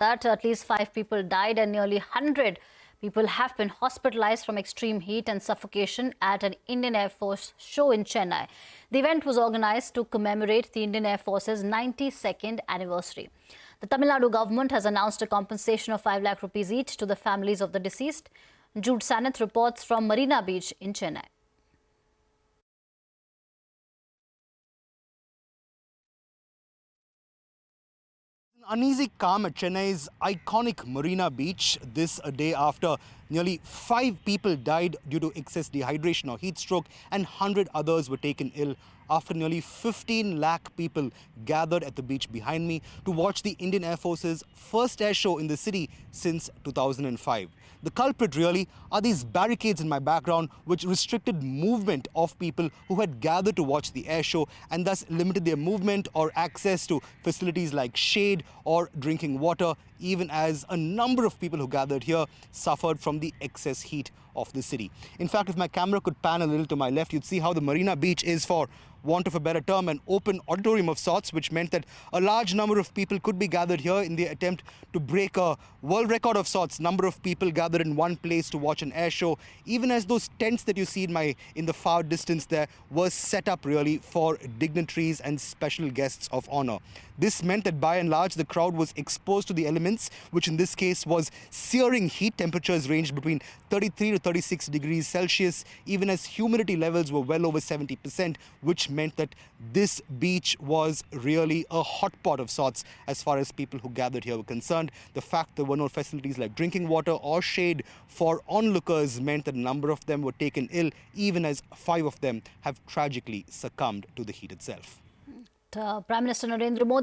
that at least 5 people died and nearly 100 people have been hospitalized from extreme heat and suffocation at an Indian Air Force show in Chennai. The event was organized to commemorate the Indian Air Force's 92nd anniversary. The Tamil Nadu government has announced a compensation of 5 lakh rupees each to the families of the deceased. Jude Saneth reports from Marina Beach in Chennai. Uneasy calm at Chennai's iconic Marina Beach this a day after nearly 5 people died due to excess dehydration or heat stroke and 100 others were taken ill after nearly 15 lakh people gathered at the beach behind me to watch the Indian Air Force's first air show in the city since 2005. The culprit really are these barricades in my background which restricted movement of people who had gathered to watch the air show and thus limited their movement or access to facilities like shade or drinking water, even as a number of people who gathered here suffered from the excess heat of the city. In fact, if my camera could pan a little to my left, you'd see how the Marina Beach is, for want of a better term, an open auditorium of sorts, which meant that a large number of people could be gathered here in the attempt to break a world record of sorts. Number of people gathered in one place to watch an air show, even as those tents that you see in the far distance there were set up really for dignitaries and special guests of honor. This meant that by and large the crowd was exposed to the elements, which in this case was searing heat. Temperatures ranged between 33 to 36 degrees Celsius, even as humidity levels were well over 70%, which meant that this beach was really a hot pot of sorts as far as people who gathered here were concerned. The fact there were no facilities like drinking water or shade for onlookers meant that a number of them were taken ill, even as 5 of them have tragically succumbed to the heat itself. Prime Minister Narendra Modi